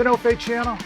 The No Fate channel,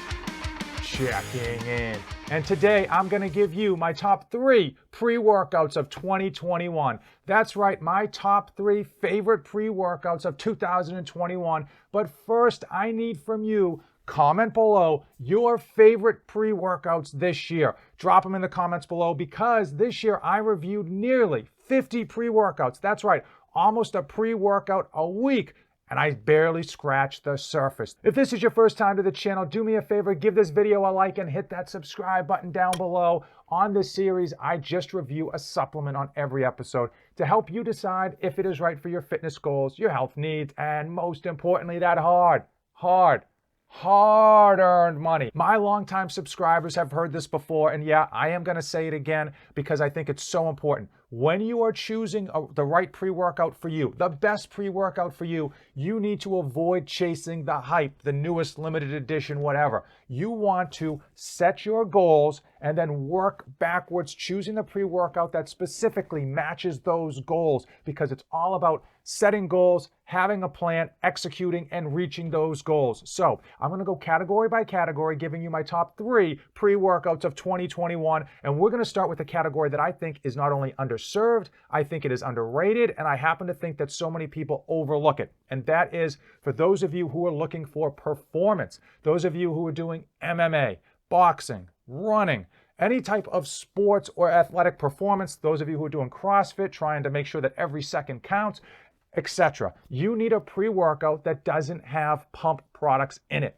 checking in. And today I'm going to give you my top 3 pre-workouts of 2021. That's right, my top 3 favorite pre-workouts of 2021. But first, I need from you, comment below your favorite pre-workouts this year. Drop them in the comments below because this year I reviewed nearly 50 pre-workouts. That's right, almost a pre-workout a week. And I barely scratched the surface. If this is your first time to the channel, do me a favor, give this video a like and hit that subscribe button down below. On this series, I just review a supplement on every episode to help you decide if it is right for your fitness goals, your health needs, and most importantly, that hard-earned money. My longtime subscribers have heard this before, and yeah, I am going to say it again because I think it's so important. When you are choosing the right pre-workout for you, the best pre-workout for you, you need to avoid chasing the hype, the newest limited edition, whatever. You want to set your goals and then work backwards, choosing the pre-workout that specifically matches those goals, because it's all about setting goals, having a plan, executing, and reaching those goals. So I'm going to go category by category, giving you my top 3 pre-workouts of 2021. And we're going to start with a category that I think is not only underserved, I think it is underrated, and I happen to think that so many people overlook it. And that is for those of you who are looking for performance, those of you who are doing MMA, boxing, running, any type of sports or athletic performance, those of you who are doing CrossFit, trying to make sure that every second counts, etc. You need a pre-workout that doesn't have pump products in it.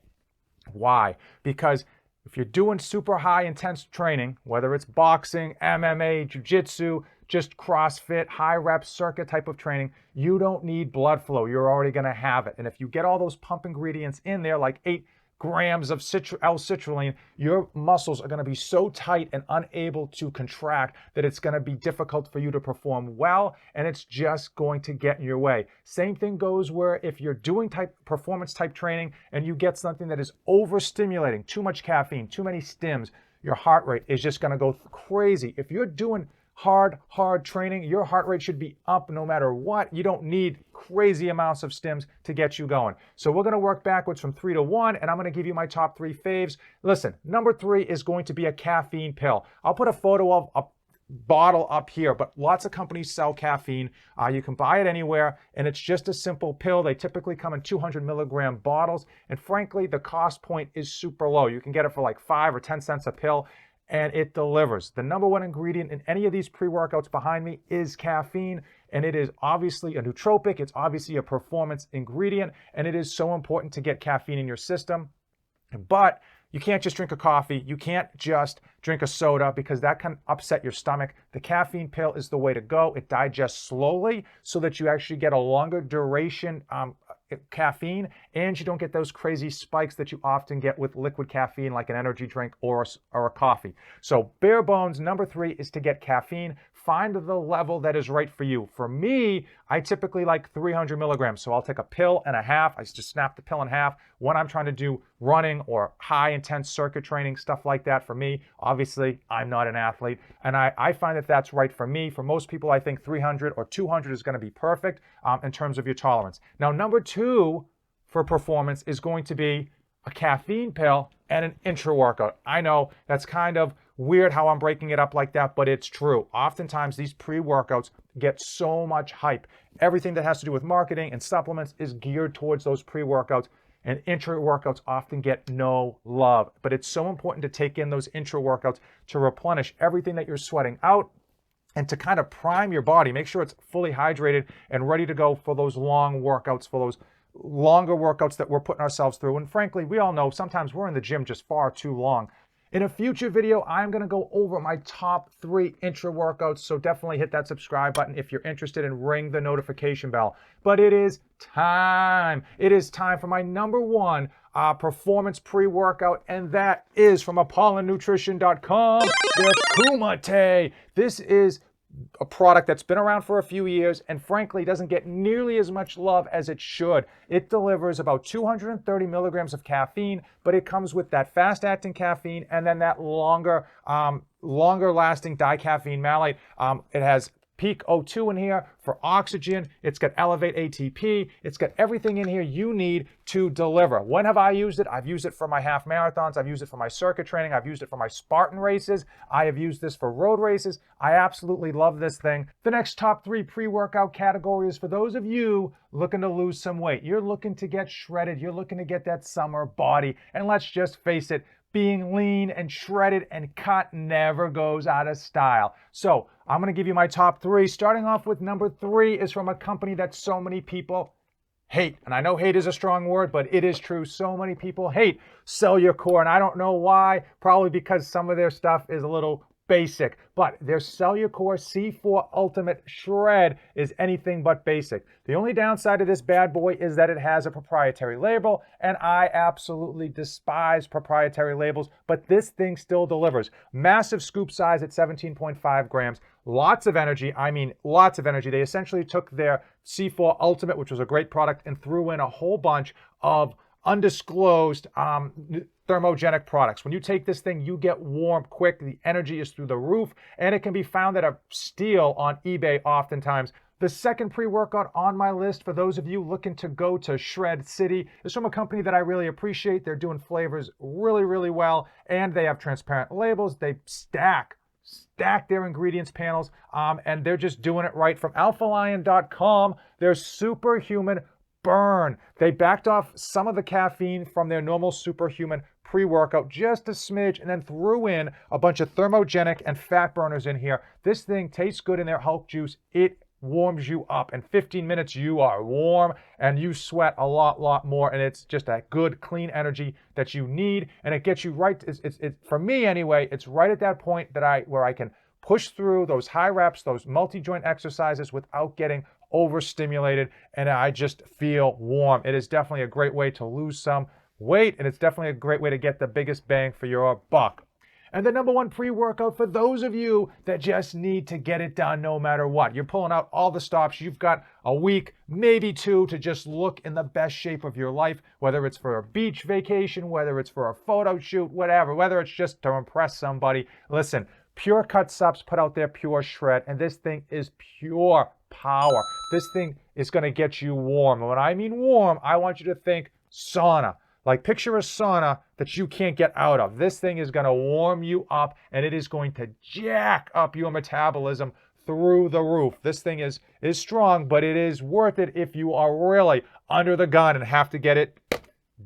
Why? Because if you're doing super high intense training, whether it's boxing, MMA, jiu-jitsu, just CrossFit, high rep circuit type of training, you don't need blood flow. You're already going to have it. And if you get all those pump ingredients in there, like 8 grams of L-citrulline, your muscles are going to be so tight and unable to contract that it's going to be difficult for you to perform well, and it's just going to get in your way. Same thing goes where if you're doing performance type training and you get something that is overstimulating, too much caffeine, too many stims, your heart rate is just going to go crazy. If you're doing hard training, your heart rate should be up no matter what. You don't need crazy amounts of stims to get you going. So we're going to work backwards from 3 to 1, and I'm going to give you my top 3 faves. Listen, number 3 is going to be a caffeine pill. I'll put a photo of a bottle up here, but lots of companies sell caffeine. You can buy it anywhere, and it's just a simple pill. They typically come in 200 milligram bottles, and frankly, the cost point is super low. You can get it for like 5 or 10 cents a pill, and it delivers. The number 1 ingredient in any of these pre-workouts behind me is caffeine, and it is obviously a nootropic, it's obviously a performance ingredient, and it is so important to get caffeine in your system. But you can't just drink a coffee, you can't just drink a soda because that can upset your stomach. The caffeine pill is the way to go. It digests slowly so that you actually get a longer duration caffeine, and you don't get those crazy spikes that you often get with liquid caffeine like an energy drink or a coffee. So bare bones, number 3 is to get caffeine. Find the level that is right for you. For me, I typically like 300 milligrams. So I'll take a pill and a half. I just snap the pill in half when I'm trying to do running or high intense circuit training, stuff like that. For me, obviously, I'm not an athlete. And I find that that's right for me. For most people, I think 300 or 200 is going to be perfect in terms of your tolerance. Now, number 2 for performance is going to be a caffeine pill and an intra-workout. I know that's kind of weird how I'm breaking it up like that, but it's true. Oftentimes these pre-workouts get so much hype. Everything that has to do with marketing and supplements is geared towards those pre-workouts, and intra-workouts often get no love. But it's so important to take in those intra-workouts to replenish everything that you're sweating out and to kind of prime your body, make sure it's fully hydrated and ready to go for those long workouts, for those longer workouts that we're putting ourselves through. And frankly, we all know sometimes we're in the gym just far too long. In a future video, I'm going to go over my top 3 intra workouts, so definitely hit that subscribe button if you're interested and ring the notification bell. But it is time. It is time for my number 1 performance pre-workout, and that is from ApollonNutrition.com, their KUMITE. This is a product that's been around for a few years and frankly doesn't get nearly as much love as it should. It delivers about 230 milligrams of caffeine, but it comes with that fast-acting caffeine and then that longer lasting dicaffeine malate. It has peak O2 in here for oxygen. It's got Elevate ATP. It's got everything in here you need to deliver. When have I used it? I've used it for my half marathons. I've used it for my circuit training. I've used it for my Spartan races. I have used this for road races. I absolutely love this thing. The next top 3 pre-workout category is for those of you looking to lose some weight. You're looking to get shredded. You're looking to get that summer body. And let's just face it, being lean and shredded and cut never goes out of style. So I'm going to give you my top 3. Starting off with number 3 is from a company that so many people hate. And I know hate is a strong word, but it is true. So many people hate Cellucor, and I don't know why. Probably because some of their stuff is a little basic, but their Cellucor C4 Ultimate Shred is anything but basic. The only downside of this bad boy is that it has a proprietary label, and I absolutely despise proprietary labels, but this thing still delivers. Massive scoop size at 17.5 grams, lots of energy. I mean, lots of energy. They essentially took their C4 Ultimate, which was a great product, and threw in a whole bunch of undisclosed thermogenic products. When you take this thing, you get warm quick. The energy is through the roof, and it can be found at a steal on eBay oftentimes. The second pre-workout on my list, for those of you looking to go to Shred City, is from a company that I really appreciate. They're doing flavors really, really well, and they have transparent labels. They stack their ingredients panels, and they're just doing it right. From alphalion.com, their Superhuman Burn. They backed off some of the caffeine from their normal Superhuman pre-workout, just a smidge, and then threw in a bunch of thermogenic and fat burners in here. This thing tastes good in their Hulk juice. It warms you up. In 15 minutes, you are warm and you sweat a lot more, and it's just a good, clean energy that you need, and it gets you right. For me anyway, it's right at that point that where I can push through those high reps, those multi-joint exercises without getting overstimulated, and I just feel warm. It is definitely a great way to lose some weight, and it's definitely a great way to get the biggest bang for your buck. And the number 1 pre-workout for those of you that just need to get it done no matter what. You're pulling out all the stops. You've got a week, maybe 2, to just look in the best shape of your life, whether it's for a beach vacation, whether it's for a photo shoot, whatever, whether it's just to impress somebody. Listen, Pure Cut Subs put out their Pure Shred, and this thing is pure power. This thing is going to get you warm. And when I mean warm, I want you to think sauna. Like, picture a sauna that you can't get out of. This thing is going to warm you up, and it is going to jack up your metabolism through the roof. This thing is strong, but it is worth it if you are really under the gun and have to get it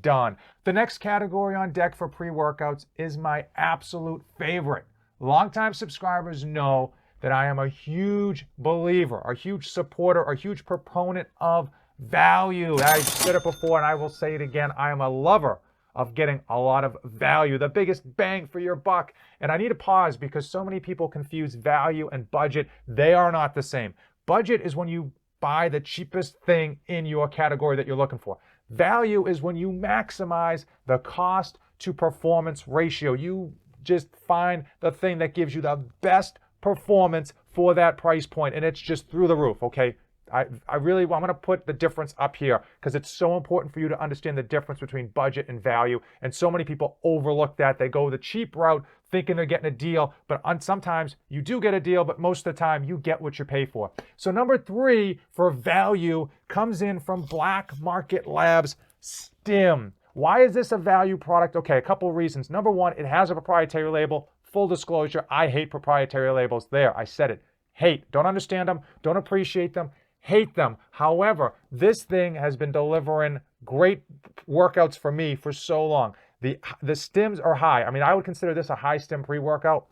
done. The next category on deck for pre-workouts is my absolute favorite. Longtime subscribers know that I am a huge believer, a huge supporter, a huge proponent of value. I've said it before and I will say it again. I am a lover of getting a lot of value, the biggest bang for your buck. And I need to pause because so many people confuse value and budget. They are not the same. Budget is when you buy the cheapest thing in your category that you're looking for. Value is when you maximize the cost to performance ratio. You just find the thing that gives you the best performance for that price point, and it's just through the roof, okay? I'm going to put the difference up here because it's so important for you to understand the difference between budget and value, and so many people overlook that. They go the cheap route thinking they're getting a deal, but sometimes you do get a deal, but most of the time you get what you pay for. So number 3 for value comes in from Black Market Labs STIM. Why is this a value product? Okay, a couple of reasons. Number 1, it has a proprietary label. Full disclosure, I hate proprietary labels. There, I said it. Hate. Don't understand them. Don't appreciate them. Hate them. However, this thing has been delivering great workouts for me for so long. The stims are high. I mean, I would consider this a high stim pre-workout.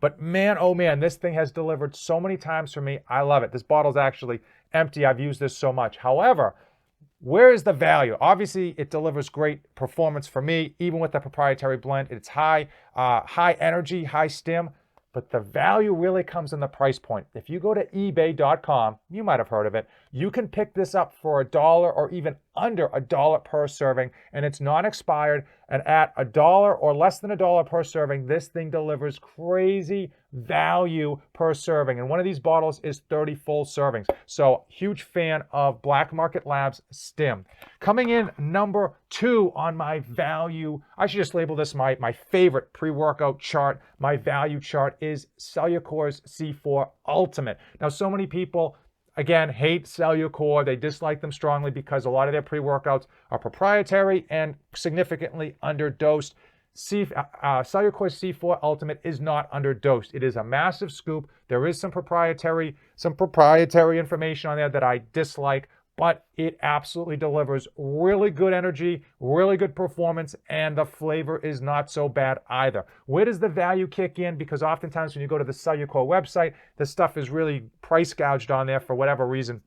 But man, oh man, this thing has delivered so many times for me. I love it. This bottle's actually empty. I've used this so much. However, where is the value? Obviously, it delivers great performance for me, even with the proprietary blend. It's high energy, high stim, but the value really comes in the price point. If you go to ebay.com, you might have heard of it, You can pick this up for $1 or even under $1 per serving, and it's non-expired. And at $1 or less than $1 per serving, this thing delivers crazy value per serving. And one of these bottles is 30 full servings. So huge fan of Black Market Labs STIM. Coming in number 2 on my value, I should just label this my favorite pre-workout chart, my value chart, is Cellucor's C4 Ultimate. Now, so many people, again, hate Cellucor. They dislike them strongly because a lot of their pre-workouts are proprietary and significantly underdosed. Cellucor C4 Ultimate is not underdosed. It is a massive scoop. There is some proprietary information on there that I dislike, but it absolutely delivers really good energy, really good performance, and the flavor is not so bad either. Where does the value kick in? Because oftentimes when you go to the Cellucor website, the stuff is really price gouged on there for whatever reason.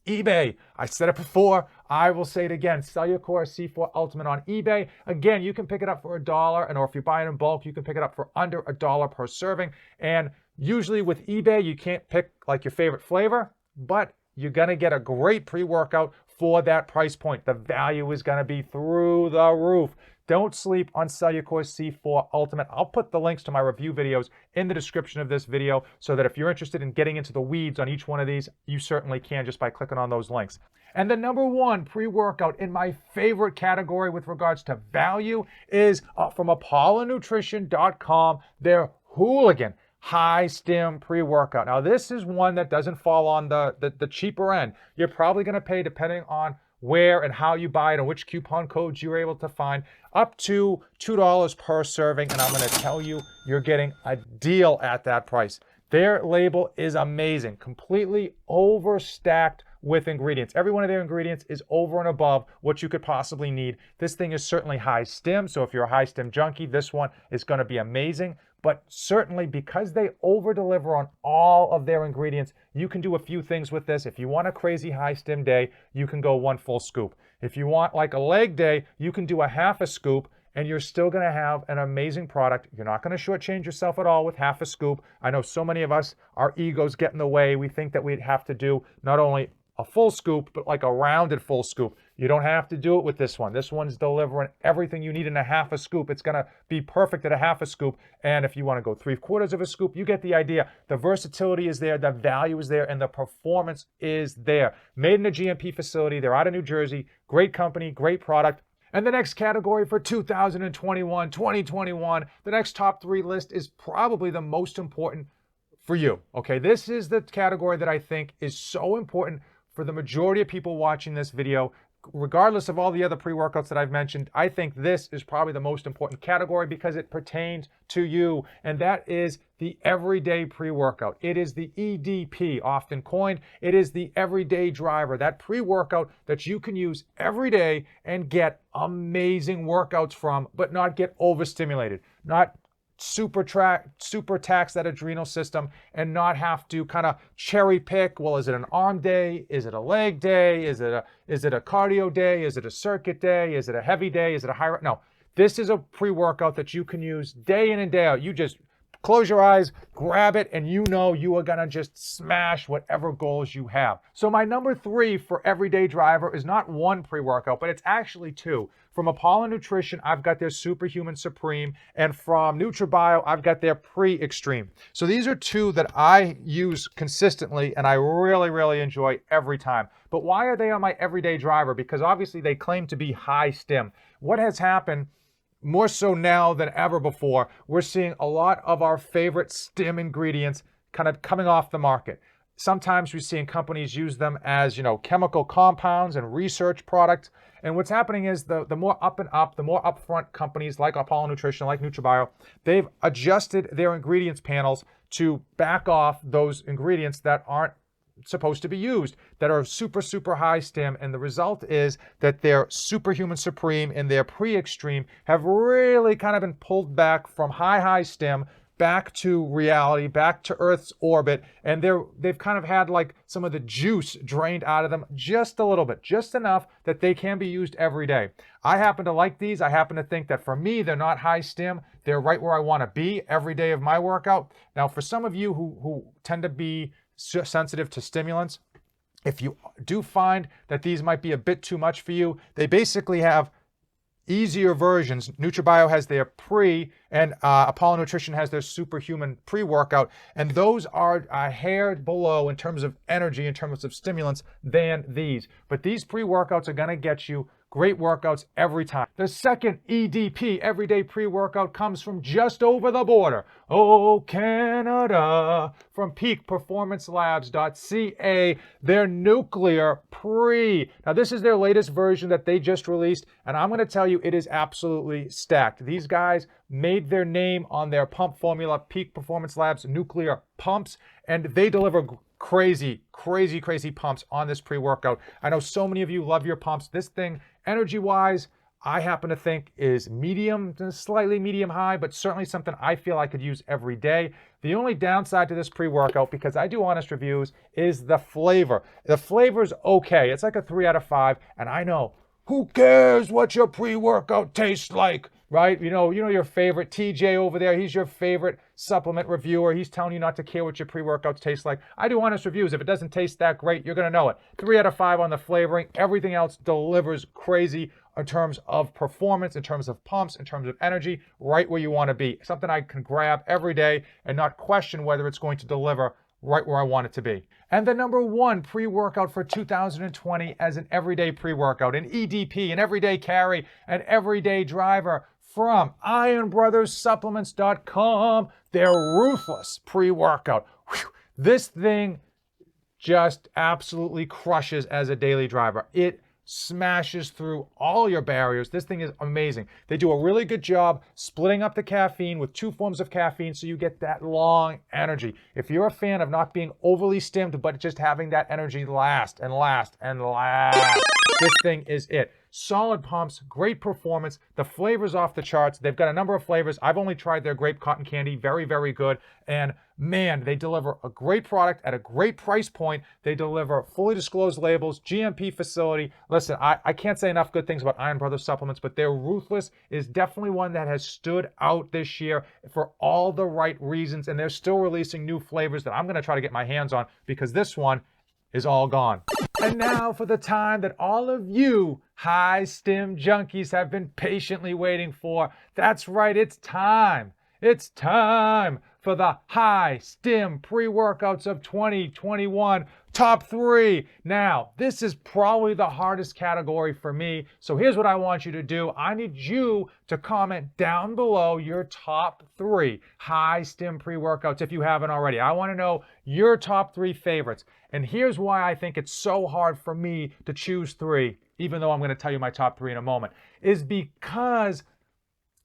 eBay, I said it before, I will say it again, Cellucor C4 Ultimate on eBay. Again, you can pick it up for $1, or if you buy it in bulk, you can pick it up for under $1 per serving. And usually with eBay, you can't pick like your favorite flavor, but you're gonna get a great pre-workout for that price point. The value is gonna be through the roof. Don't sleep on Cellucor C4 Ultimate. I'll put the links to my review videos in the description of this video so that if you're interested in getting into the weeds on each one of these, you certainly can just by clicking on those links. And the number 1 pre-workout in my favorite category with regards to value is from ApollonNutrition.com, their Hooligan high stim pre-workout. Now, this is one that doesn't fall on the cheaper end. You're probably going to pay, depending on where and how you buy it and which coupon codes you're able to find, up to $2 per serving. And I'm going to tell you, you're getting a deal at that price. Their label is amazing, completely overstacked with ingredients. Every one of their ingredients is over and above what you could possibly need. This thing is certainly high stim, so if you're a high stim junkie, this one is going to be amazing. But certainly because they over-deliver on all of their ingredients, you can do a few things with this. If you want a crazy high stim day, you can go 1 full scoop. If you want like a leg day, you can do a half a scoop, and you're still going to have an amazing product. You're not going to shortchange yourself at all with half a scoop. I know so many of us, our egos get in the way. We think that we'd have to do not only a full scoop, but like a rounded full scoop. You don't have to do it with this one. This one's delivering everything you need in a half a scoop. It's going to be perfect at a half a scoop. And if you want to go 3/4 of a scoop, you get the idea. The versatility is there, the value is there, and the performance is there. Made in a GMP facility. They're out of New Jersey. Great company, great product. And the next category for 2021, the next top 3 list is probably the most important for you. Okay, this is the category that I think is so important for the majority of people watching this video. Regardless of all the other pre-workouts that I've mentioned, I think this is probably the most important category because it pertains to you, and that is the everyday pre-workout. It is the EDP, often coined. It is the everyday driver, that pre-workout that you can use every day and get amazing workouts from, but not get overstimulated, not super tax that adrenal system, and not have to kind of cherry pick, well, is it an arm day? Is it a leg day? Is it a cardio day? Is it a circuit day? Is it a heavy day? Is it a high? No, this is a pre-workout that you can use day in and day out. You just close your eyes, grab it, and you know you are gonna just smash whatever goals you have. So my number 3 for everyday driver is not 1 pre-workout, but it's actually 2. From Apollon Nutrition, I've got their Superhuman Supreme, and from Nutrabio, I've got their Pre Extreme. So these are 2 that I use consistently, and I really, really enjoy every time. But why are they on my everyday driver? Because obviously they claim to be high stim. What has happened, more so now than ever before, we're seeing a lot of our favorite STIM ingredients kind of coming off the market. Sometimes we're seeing companies use them as, chemical compounds and research products. And what's happening is the more up and up, the more upfront companies like Apollon Nutrition, like Nutrabio, they've adjusted their ingredients panels to back off those ingredients that aren't supposed to be used, that are super, super high stim. And the result is that their Superhuman Supreme and their Pre Extreme have really kind of been pulled back from high stim back to reality, back to Earth's orbit, and they've kind of had like some of the juice drained out of them just a little bit, just enough that they can be used every day. I happen to like these. I happen to think that for me, they're not high stim. They're right where I want to be every day of my workout. Now, for some of you who tend to be sensitive to stimulants, If you do find that these might be a bit too much for you, they basically have easier versions. Nutrabio has their pre, and Apollon Nutrition has their superhuman pre-workout, and those are a hair below in terms of energy, in terms of stimulants, than these. But these pre-workouts are going to get you great workouts every time. The second EDP, everyday pre-workout, comes from just over the border. Oh, Canada, from peakperformancelabs.ca, their nuclear pre. Now, this is their latest version that they just released, and I'm going to tell you, it is absolutely stacked. These guys made their name on their pump formula, Peak Performance Labs nuclear pumps, and they deliver crazy pumps on this pre-workout. I know so many of you love your pumps. This thing, energy-wise, I happen to think is medium, slightly medium high, but certainly something I feel I could use every day. The only downside to this pre-workout, because I do honest reviews, is the flavor. The flavor's okay. It's like a 3 out of 5, and I know, who cares what your pre-workout tastes like, right? You know your favorite TJ over there, he's your favorite supplement reviewer. He's telling you not to care what your pre-workouts taste like. I do honest reviews. If it doesn't taste that great, you're going to know it. 3 out of 5 on the flavoring. Everything else delivers crazy in terms of performance, in terms of pumps, in terms of energy, right where you want to be. Something I can grab every day and not question whether it's going to deliver right where I want it to be. And the number 1 pre-workout for 2020 as an everyday pre-workout, an EDP, an everyday carry, an everyday driver, from IronBrothersSupplements.com, their Ruthless pre-workout. This thing just absolutely crushes as a daily driver. It smashes through all your barriers. This thing is amazing. They do a really good job splitting up the caffeine with 2 forms of caffeine so you get that long energy. If you're a fan of not being overly stimmed but just having that energy last and last and last, this thing is it. Solid pumps, great performance. The flavor's off the charts. They've got a number of flavors. I've only tried their grape cotton candy. Very, very good. And man, they deliver a great product at a great price point. They deliver fully disclosed labels, GMP facility. Listen, I can't say enough good things about Iron Brothers Supplements, but their Ruthless is definitely one that has stood out this year for all the right reasons. And they're still releasing new flavors that I'm going to try to get my hands on, because this one is all gone. And now for the time that all of you high stim junkies have been patiently waiting for. That's right, it's time. It's time for the high stim pre-workouts of 2021. Top 3. Now, this is probably the hardest category for me. So here's what I want you to do. I need you to comment down below your top 3 high stim pre-workouts if you haven't already. I want to know your top 3 favorites. And here's why I think it's so hard for me to choose 3, even though I'm going to tell you my top 3 in a moment, is because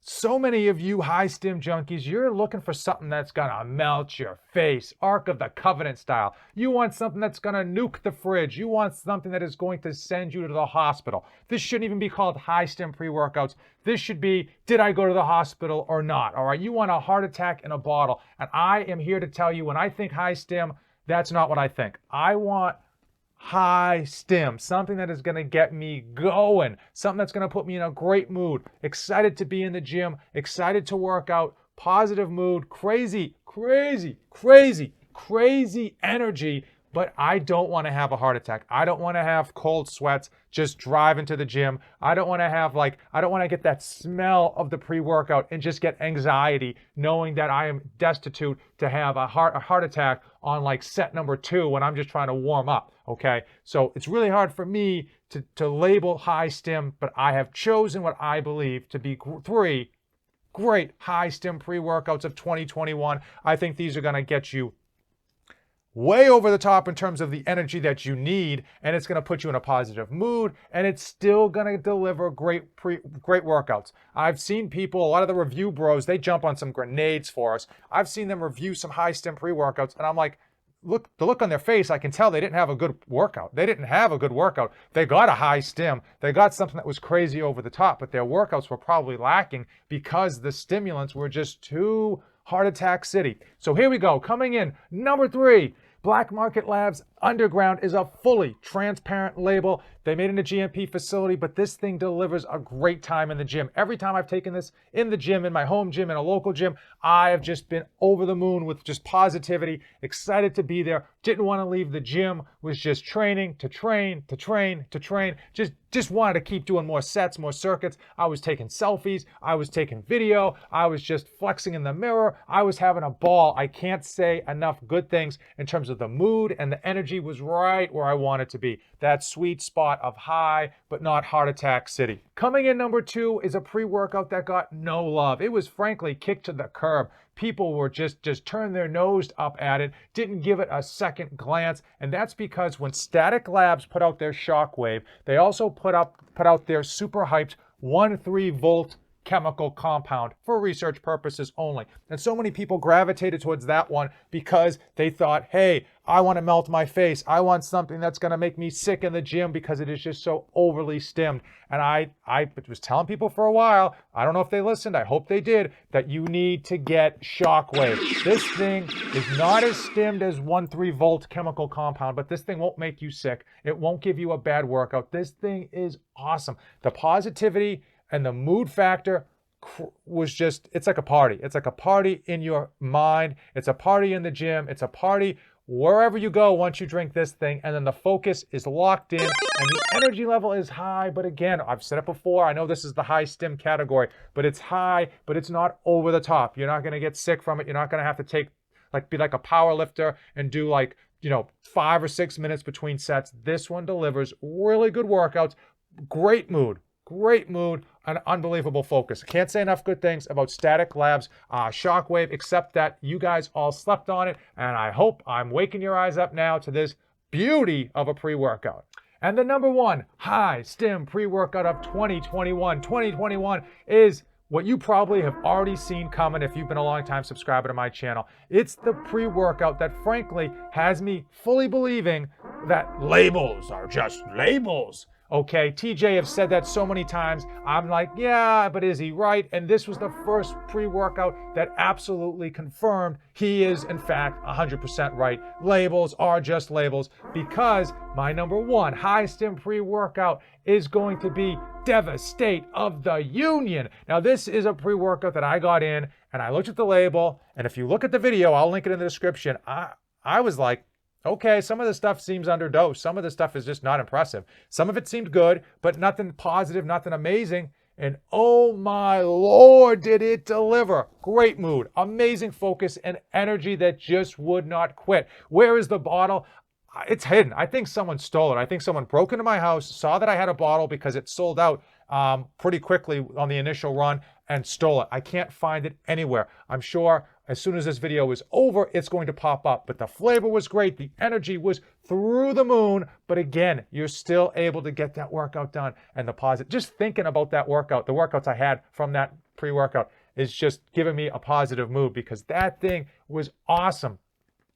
so many of you high stim junkies, you're looking for something that's gonna melt your face, Ark of the Covenant style. You want something that's gonna nuke the fridge. You want something that is going to send you to the hospital. This shouldn't even be called high stim pre-workouts. This should be, did I go to the hospital or not? All right, you want a heart attack in a bottle. And I am here to tell you, when I think high stim, that's not what I think. I want high stim, something that is going to get me going, something that's going to put me in a great mood, excited to be in the gym, excited to work out, positive mood, crazy energy, but I don't want to have a heart attack. I don't want to have cold sweats just driving to the gym. I don't want to have I don't want to get that smell of the pre-workout and just get anxiety knowing that I am destitute to have a heart attack on set number 2 when I'm just trying to warm up, okay? So it's really hard for me to label high stim, but I have chosen what I believe to be 3 great high stim pre-workouts of 2021. I think these are going to get you way over the top in terms of the energy that you need, and it's going to put you in a positive mood, and it's still going to deliver great workouts. I've seen people, a lot of the review bros, they jump on some grenades for us. I've seen them review some high stim pre-workouts, and I'm like, look, the look on their face, I can tell they didn't have a good workout. They didn't have a good workout. They got a high stim. They got something that was crazy over the top, but their workouts were probably lacking because the stimulants were just too heart attack city. So here we go. Coming in, number 3, Black Market Labs Underground is a fully transparent label. They made it in a GMP facility, but this thing delivers a great time in the gym. Every time I've taken this in the gym, in my home gym, in a local gym, I have just been over the moon with just positivity, excited to be there, didn't want to leave the gym, was just training to train, to train, to train, just wanted to keep doing more sets, more circuits. I was taking selfies, I was taking video, I was just flexing in the mirror, I was having a ball. I can't say enough good things in terms of the mood, and the energy was right where I wanted to be. That sweet spot of high, but not heart attack city. Coming in number 2 is a pre-workout that got no love. It was frankly kicked to the curb. People were just turned their nose up at it, didn't give it a second glance, and that's because when Static Labz put out their Shockwave, they also put out their super hyped 1.3 volt chemical compound for research purposes only. And so many people gravitated towards that one because they thought, hey, I want to melt my face. I want something that's going to make me sick in the gym because it is just so overly stimmed. And I was telling people for a while, I don't know if they listened, I hope they did, that you need to get Shockwave. This thing is not as stimmed as 1.3 volt chemical compound, but this thing won't make you sick. It won't give you a bad workout. This thing is awesome. The positivity and the mood factor was just, it's like a party. It's like a party in your mind. It's a party in the gym. It's a party wherever you go once you drink this thing. And then the focus is locked in and the energy level is high. But again, I've said it before. I know this is the high stim category, but it's high, but it's not over the top. You're not going to get sick from it. You're not going to have to be like a power lifter and do 5 or 6 minutes between sets. This one delivers really good workouts, great mood, and unbelievable focus. Can't say enough good things about Static Labz Shockwave, except that you guys all slept on it, and I hope I'm waking your eyes up now to this beauty of a pre-workout. And the number 1 high stim pre-workout of 2021. 2021 is what you probably have already seen coming if you've been a long-time subscriber to my channel. It's the pre-workout that frankly has me fully believing that labels are just labels. Okay, TJ have said that so many times. I'm like, yeah, but is he right? And this was the first pre-workout that absolutely confirmed he is, in fact, 100% right. Labels are just labels, because my number 1 high stim pre-workout is going to be Devastate of the Union. Now, this is a pre-workout that I got in, and I looked at the label, and if you look at the video, I'll link it in the description. I was like, okay, some of the stuff seems underdosed. Some of the stuff is just not impressive. Some of it seemed good, but nothing positive, nothing amazing. And oh my Lord, did it deliver. Great mood, amazing focus, and energy that just would not quit. Where is the bottle? It's hidden. I think someone stole it. I think someone broke into my house, saw that I had a bottle because it sold out pretty quickly on the initial run, and stole it. I can't find it anywhere. I'm sure as soon as this video is over, it's going to pop up. But the flavor was great. The energy was through the moon. But again, you're still able to get that workout done. And the positive, just thinking about that workout, the workouts I had from that pre-workout is just giving me a positive mood, because that thing was awesome.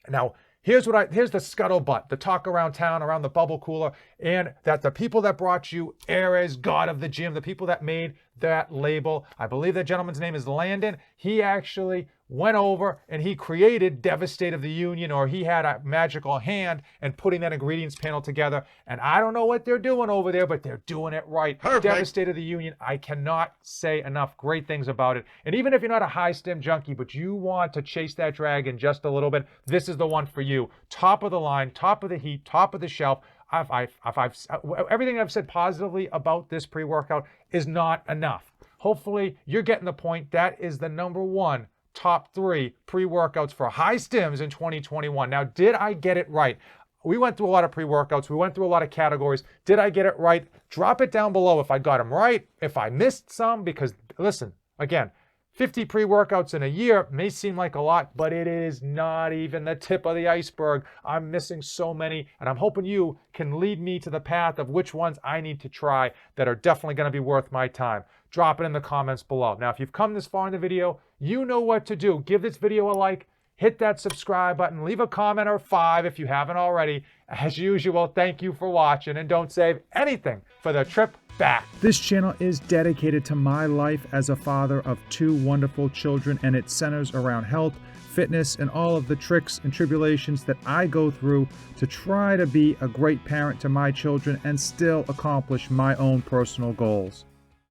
Now, here's the scuttlebutt, the talk around town, around the bubble cooler, and that the people that brought you Ares, God of the Gym, the people that made that label, I believe that gentleman's name is Landon. He actually went over and he created Devastate of the Union, or he had a magical hand in putting that ingredients panel together. And I don't know what they're doing over there, but they're doing it right. Perfect. Devastate of the Union. I cannot say enough great things about it. And even if you're not a high stim junkie, but you want to chase that dragon just a little bit, this is the one for you. Top of the line, top of the heat, top of the shelf. Everything I've said positively about this pre-workout is not enough. Hopefully you're getting the point. That is the number 1 top 3 pre-workouts for high stims in 2021. Now, did I get it right? We went through a lot of pre-workouts. We went through a lot of categories. Did I get it right? Drop it down below if I got them right, if I missed some, because listen, again, 50 pre-workouts in a year may seem like a lot, but it is not even the tip of the iceberg. I'm missing so many, and I'm hoping you can lead me to the path of which ones I need to try that are definitely going to be worth my time. Drop it in the comments below. Now, if you've come this far in the video, you know what to do. Give this video a like, hit that subscribe button, leave a comment or 5 if you haven't already. As usual, thank you for watching, and don't save anything for the trip back. This channel is dedicated to my life as a father of 2 wonderful children, and it centers around health, fitness, and all of the tricks and tribulations that I go through to try to be a great parent to my children and still accomplish my own personal goals.